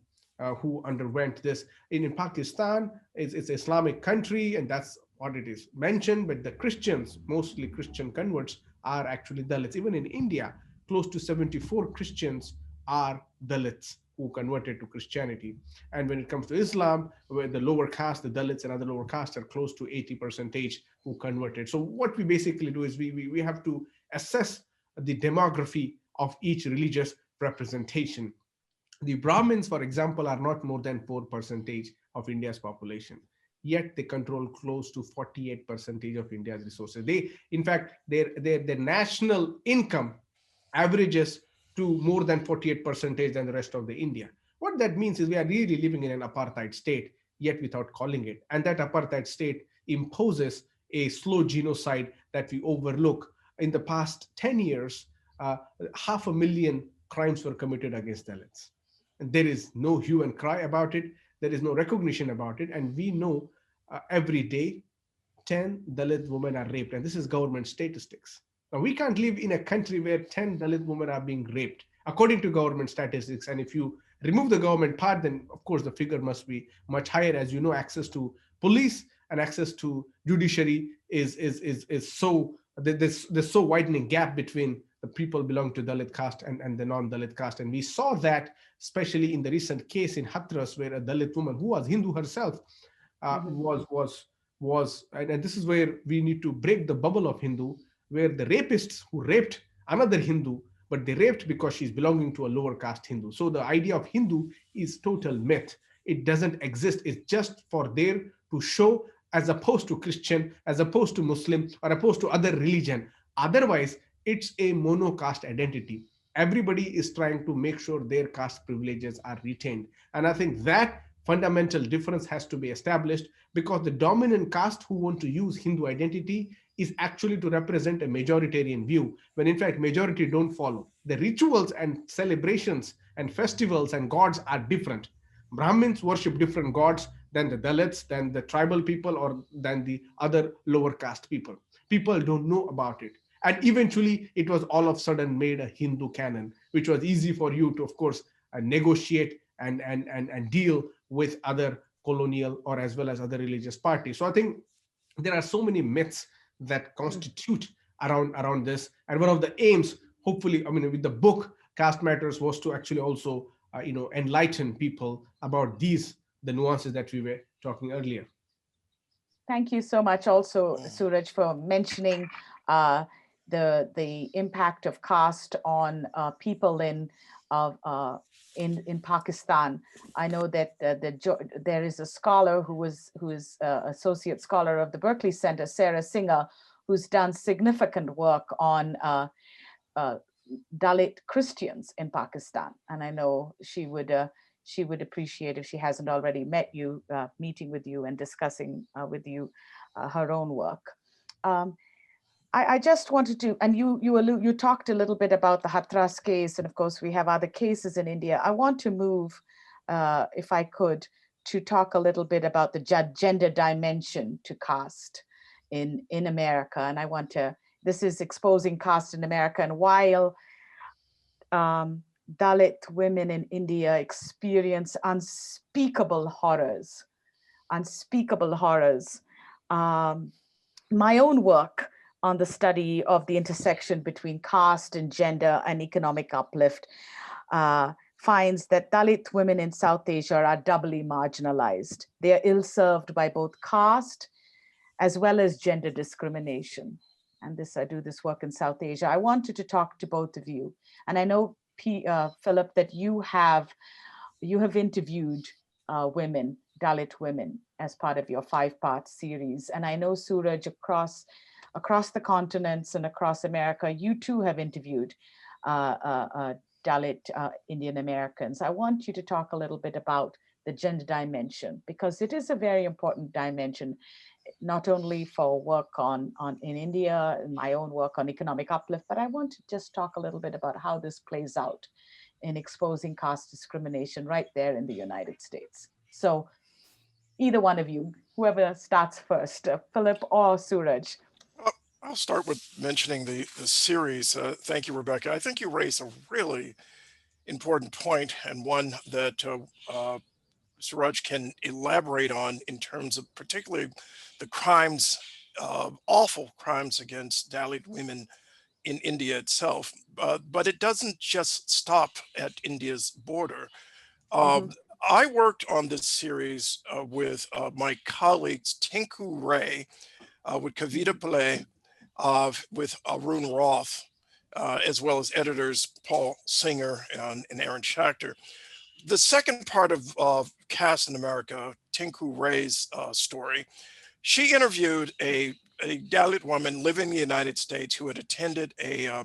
who underwent this. In Pakistan, it's Islamic country, and that's what it is mentioned, but the Christians, mostly Christian converts, are actually Dalits. Even in India, close to 74 Christians are Dalits who converted to Christianity. And when it comes to Islam, where the lower caste, the Dalits and other lower castes, are close to 80% who converted. So what we basically do is we have to assess the demography of each religious representation. The Brahmins, for example, are not more than 4% of India's population, yet they control close to 48% of India's resources. They, in fact, their national income averages to more than 48% than the rest of the India. What that means is we are really living in an apartheid state, yet without calling it. And that apartheid state imposes a slow genocide that we overlook. In the past 10 years, 500,000 crimes were committed against Dalits. And there is no hue and cry about it. There is no recognition about it. And we know every day 10 Dalit women are raped. And this is government statistics. Now, we can't live in a country where 10 Dalit women are being raped, according to government statistics. And if you remove the government part, then of course the figure must be much higher. As you know, access to police and access to judiciary is so, there's so widening gap between the people belong to Dalit caste and the non-Dalit caste. And we saw that especially in the recent case in Hathras, where a Dalit woman who was Hindu herself was, and this is where we need to break the bubble of Hindu, where the rapists who raped another Hindu, but they raped because she's belonging to a lower caste Hindu. So the idea of Hindu is total myth. It doesn't exist. It's just for there to show, as opposed to Christian, as opposed to Muslim, or opposed to other religion. Otherwise, it's a mono caste identity. Everybody is trying to make sure their caste privileges are retained. And I think that fundamental difference has to be established, because the dominant caste who want to use Hindu identity is actually to represent a majoritarian view, when in fact majority don't follow. The rituals and celebrations and festivals and gods are different. Brahmins worship different gods than the Dalits, than the tribal people, or than the other lower caste people. People don't know about it. And eventually it was all of a sudden made a Hindu canon, which was easy for you to, of course, negotiate and deal with other colonial or as well as other religious parties. So I think there are so many myths that constitute around this. And one of the aims, hopefully, I mean, with the book Caste Matters, was to actually also enlighten people about the nuances that we were talking earlier. Thank you so much also, Suraj, for mentioning the impact of caste on people in Pakistan. I know that there is a scholar who is associate scholar of the Berkley Center, Sarah Singer, who's done significant work on Dalit Christians in Pakistan, and I know she would appreciate, if she hasn't already met you, meeting with you and discussing with you her own work. I just wanted to, and you talked a little bit about the Hathras case, and of course we have other cases in India. I want to move, if I could, to talk a little bit about the gender dimension to caste in America. And I want to, this is exposing caste in America. And while Dalit women in India experience unspeakable horrors, my own work on the study of the intersection between caste and gender and economic uplift finds that Dalit women in South Asia are doubly marginalized. They are ill-served by both caste as well as gender discrimination. And I do this work in South Asia. I wanted to talk to both of you. And I know, Philip, that you have interviewed women, Dalit women, as part of your 5-part series. And I know, Suraj, across the continents and across America, you too have interviewed Dalit Indian Americans. I want you to talk a little bit about the gender dimension, because it is a very important dimension, not only for work in India, my own work on economic uplift, but I want to just talk a little bit about how this plays out in exposing caste discrimination right there in the United States. So either one of you, whoever starts first, Philip or Suraj. I'll start with mentioning the series. Thank you, Rebecca. I think you raised a really important point, and one that Suraj can elaborate on in terms of particularly the crimes, awful crimes against Dalit women in India itself. But it doesn't just stop at India's border. Mhm. I worked on this series with my colleagues Tinku Ray, with Kavita Pillai, with Arun Roth, as well as editors Paul Singer and Aaron Schachter. The second part of Caste in America, Tinku Ray's story, she interviewed a Dalit woman living in the United States who had attended a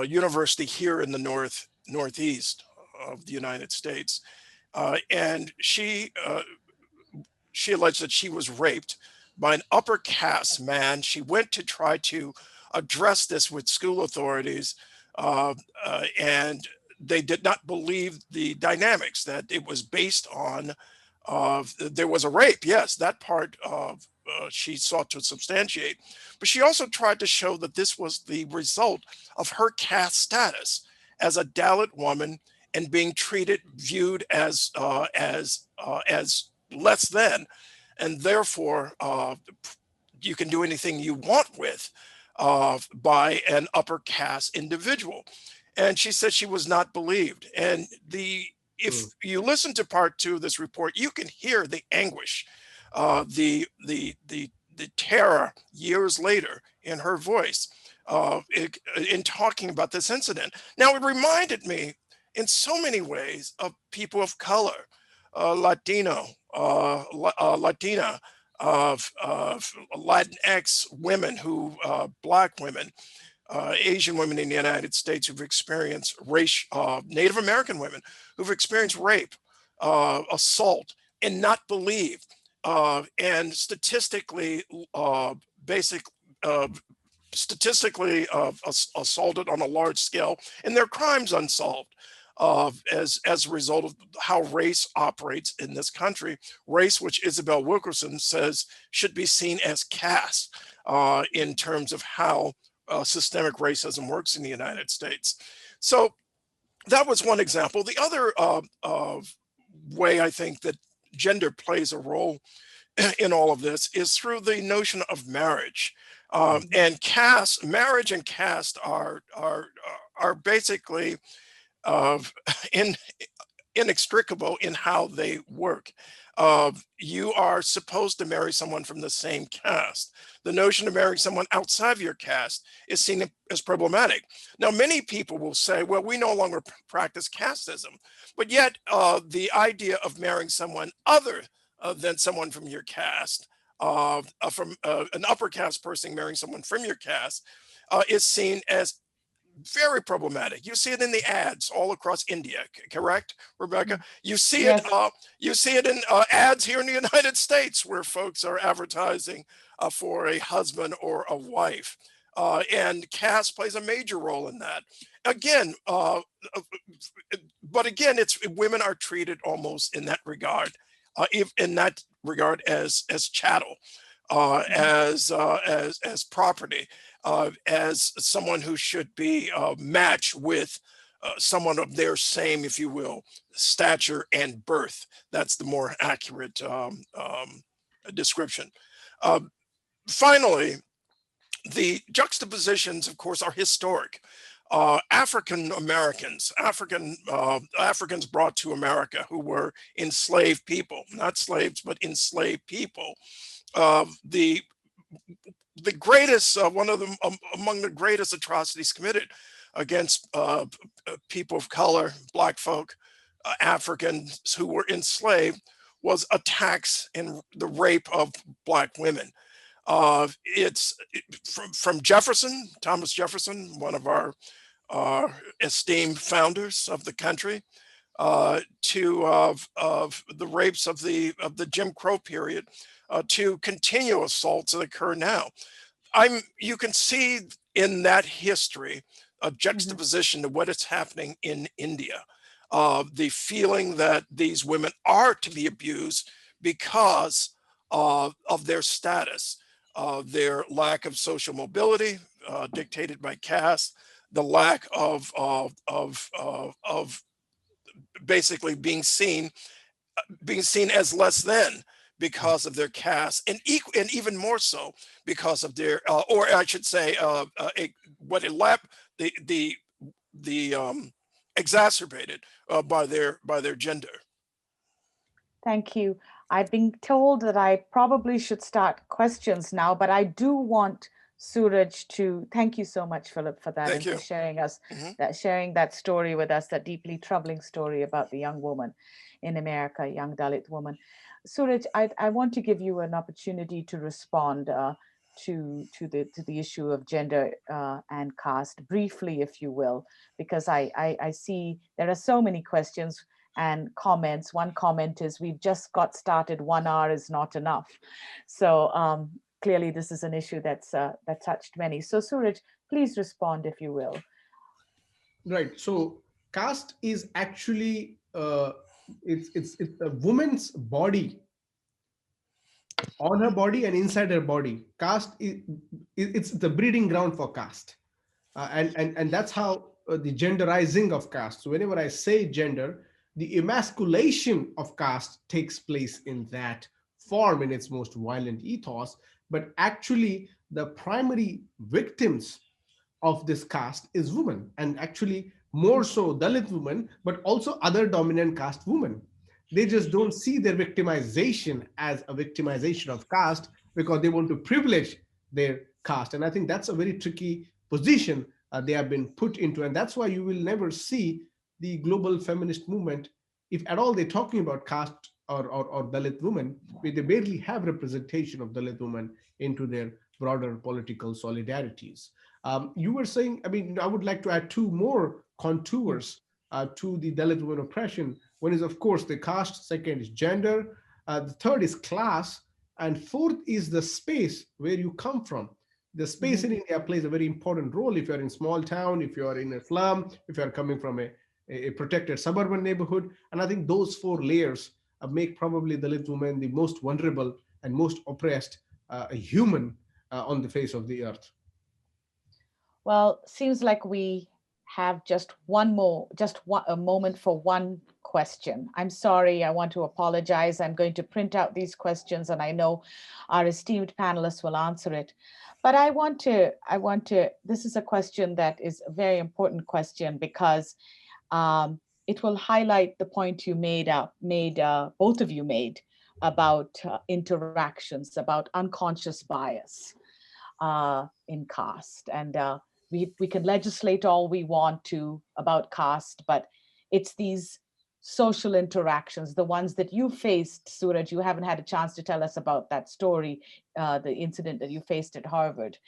university here in the northeast of the United States. And she alleged that she was raped by an upper caste man. She went to try to address this with school authorities, and they did not believe the dynamics, that it was based on there was a rape. Yes, that part she sought to substantiate, but she also tried to show that this was the result of her caste status as a Dalit woman and being viewed as less than, and therefore you can do anything you want with by an upper caste individual. And she said she was not believed. And if you listen to part 2 of this report, you can hear the anguish, the terror years later in her voice, in talking about this incident. Now, it reminded me in so many ways of people of color, Latino, Latina, of Latinx women Black women, Asian women in the United States who've experienced race, Native American women who've experienced rape, assault, and not believed, and statistically, assaulted on a large scale, and their crimes unsolved. As a result of how race operates in this country, race, which Isabel Wilkerson says should be seen as caste in terms of how systemic racism works in the United States. So that was one example. The other way I think that gender plays a role in all of this is through the notion of marriage. And marriage and caste are basically inextricable in how they work. You are supposed to marry someone from the same caste. The notion of marrying someone outside of your caste is seen as problematic. Now, many people will say, well, we no longer practice casteism, but yet the idea of marrying someone other than someone from your caste, from an upper caste person marrying someone from your caste, is seen as very problematic. You see it in the ads all across India, correct, Rebecca? You see it. You see it in ads here in the United States, where folks are advertising for a husband or a wife, and caste plays a major role in that. Again, but again, women are treated almost in that regard, as chattel, as property. As someone who should be matched with someone of their same, if you will, stature and birth. That's the more accurate description. Finally, the juxtapositions, of course, are historic. African Americans brought to America who were enslaved people, not slaves, but enslaved people. The greatest, among the greatest atrocities committed against people of color, Black folk, Africans who were enslaved, was attacks and the rape of Black women. It's from Jefferson, Thomas Jefferson, one of our esteemed founders of the country, to of the rapes of the Jim Crow period, to continual assaults that occur now. You can see in that history a juxtaposition to what is happening in India. The feeling that these women are to be abused because of their status, their lack of social mobility, dictated by caste, the lack of basically being seen as less than because of their caste, and even more so because of their, or I should say, exacerbated by their gender. Thank you. I've been told that I probably should start questions now, but I do want Suraj to thank you so much, Philip, for that. Thank you. For sharing that story with us, that deeply troubling story about the young woman in America, a young Dalit woman. Suraj, I want to give you an opportunity to respond to the issue of gender and caste briefly, if you will, because I see there are so many questions and comments. One comment is, we've just got started, 1 hour is not enough. So clearly this is an issue that touched many. So Suraj, please respond, if you will. Right. So caste is actually it's a woman's body, on her body and inside her body. Caste it's the breeding ground for caste, and that's how the genderizing of caste. So whenever I say gender, the emasculation of caste takes place in that form, in its most violent ethos. But actually, the primary victims of this caste is women, and actually more so Dalit women, but also other dominant caste women. They just don't see their victimization as a victimization of caste, because they want to privilege their caste. And I think that's a very tricky position they have been put into. And that's why you will never see the global feminist movement, if at all they're talking about caste or Dalit women, they barely have representation of Dalit women into their broader political solidarities. You were saying, I mean, I would like to add two more contours to the Dalit women oppression. One is, of course, the caste. Second is gender. The third is class. And fourth is the space where you come from. The space in India plays a very important role. If you're in small town, if you're in a slum, if you're coming from a protected suburban neighborhood. And I think those four layers make probably Dalit women the most vulnerable and most oppressed human on the face of the earth. Well, seems like we have just a moment for one question. I'm sorry, I want to apologize. I'm going to print out these questions, and I know our esteemed panelists will answer it. But I want to, this is a question that is a very important question, because it will highlight the point you both of you made about interactions, about unconscious bias in caste. And we can legislate all we want to about caste, but it's these social interactions, the ones that you faced, Suraj. You haven't had a chance to tell us about that story, the incident that you faced at Harvard,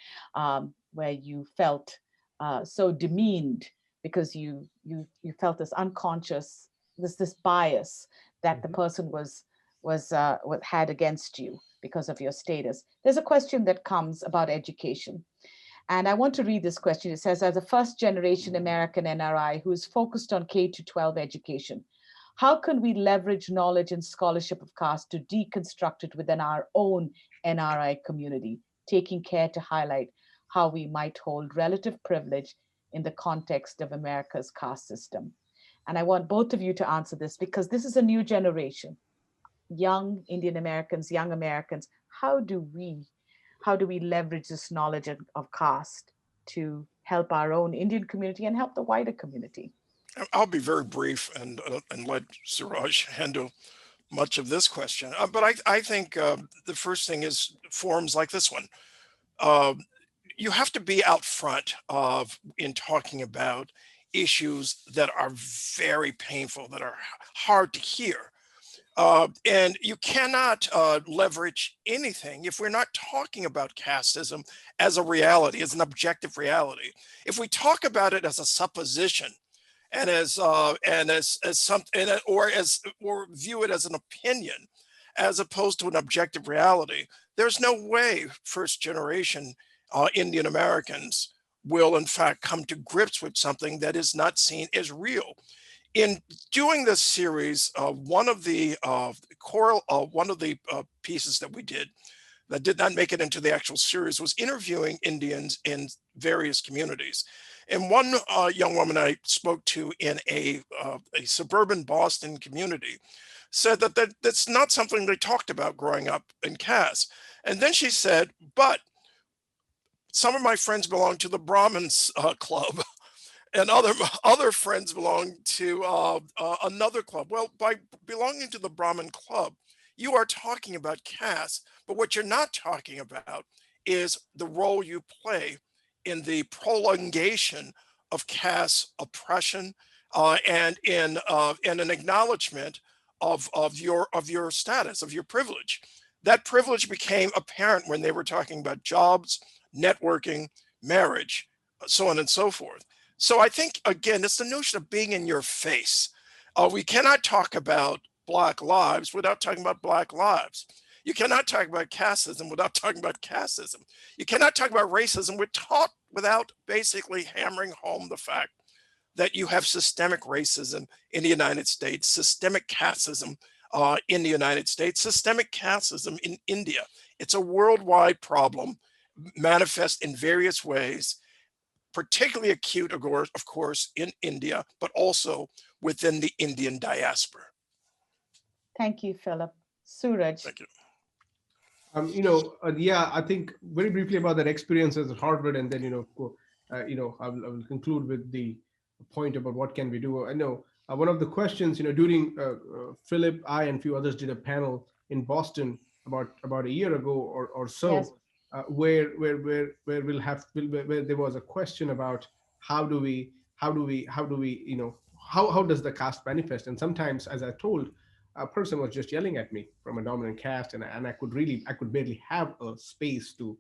where you felt so demeaned because you felt this unconscious, this bias that the person had against you because of your status. There's a question that comes about education. And I want to read this question. It says, as a first generation American NRI who is focused on K-12 education, how can we leverage knowledge and scholarship of caste to deconstruct it within our own NRI community, taking care to highlight how we might hold relative privilege in the context of America's caste system? And I want both of you to answer this, because this is a new generation, young Indian Americans, young Americans. How do we leverage this knowledge of caste to help our own Indian community and help the wider community? I'll be very brief and let Suraj handle much of this question. But I think the first thing is forums like this one. You have to be out front in talking about issues that are very painful, that are hard to hear. And you cannot leverage anything if we're not talking about casteism as a reality, as an objective reality. If we talk about it as a supposition, and as something, or view it as an opinion, as opposed to an objective reality. There's no way first generation Indian Americans will in fact come to grips with something that is not seen as real. In doing this series, one of the pieces that we did that did not make it into the actual series was interviewing Indians in various communities. And one young woman I spoke to in a suburban Boston community said that that's not something they talked about growing up in caste. And then she said, but some of my friends belong to the Brahmins club, and other friends belong to another club. Well, by belonging to the Brahmin club, you are talking about caste, but what you're not talking about is the role you play in the prolongation of caste oppression, and in an acknowledgement of your status, of your privilege. That privilege became apparent when they were talking about jobs, networking, marriage, so on and so forth. So I think, again, it's the notion of being in your face. We cannot talk about Black lives without talking about Black lives. You cannot talk about casteism without talking about casteism. You cannot talk about racism without basically hammering home the fact that you have systemic racism in the United States, systemic casteism in the United States, systemic casteism in India. It's a worldwide problem, manifest in various ways, particularly acute, of course, in India, but also within the Indian diaspora. Thank you, Philip. Suraj. Thank you. Yeah, I think very briefly about that experience at Harvard, and then I will conclude with the point about what can we do. I know one of the questions, during Philip, I and a few others did a panel in Boston about a year ago or so, Yes. where there was a question about how does the caste manifest, and sometimes, as I told, a person was just yelling at me from a dominant caste, and I could barely have a space to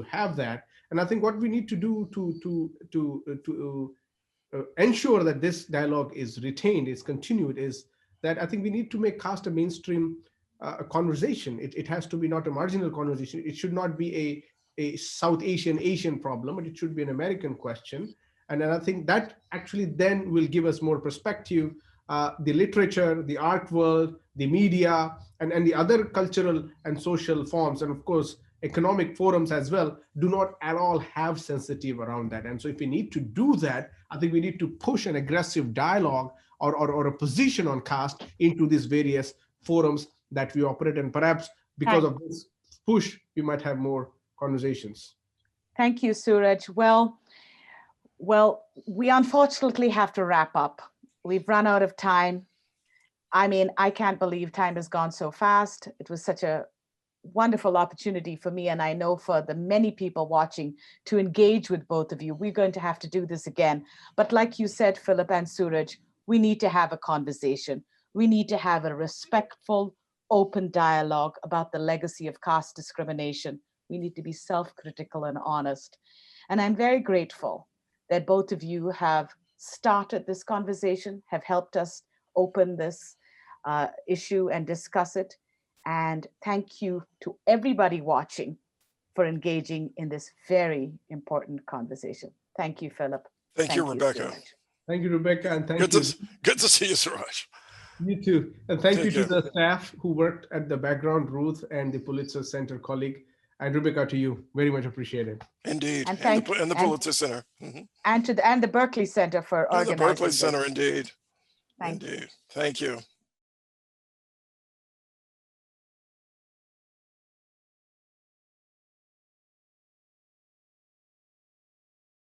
have that. And I think what we need to do to ensure that this dialogue is retained, is continued, is that I think we need to make caste a mainstream conversation. It has to be not a marginal conversation. It should not be a South Asian problem, but it should be an American question. And then I think that actually then will give us more perspective. The literature, the art world, the media, and the other cultural and social forms, and of course, economic forums as well, do not at all have sensitive around that. And so if we need to do that, I think we need to push an aggressive dialogue or a position on caste into these various forums that we operate. And perhaps because of this push, we might have more conversations. Thank you, Suraj. Well, we unfortunately have to wrap up. We've run out of time. I mean, I can't believe time has gone so fast. It was such a wonderful opportunity for me, and I know for the many people watching, to engage with both of you. We're going to have to do this again. But like you said, Philip and Suraj, we need to have a conversation. We need to have a respectful, open dialogue about the legacy of caste discrimination. We need to be self-critical and honest. And I'm very grateful that both of you have started this conversation, have helped us open this issue and discuss it. And thank you to everybody watching for engaging in this very important conversation. Thank you, Philip. Thank you, Rebecca. Suraj. Thank you, Rebecca, and thank you. Good to see you, Suraj. You too. And thank you to care. the staff who worked at the background, Ruth and the Pulitzer Center colleague. And Rebecca, to you, very much appreciated. Indeed. And the Pulitzer Center. Mm-hmm. And the Berkley Center for And organizing the Berkley this. Center, indeed. Thank you. Indeed. Thank you.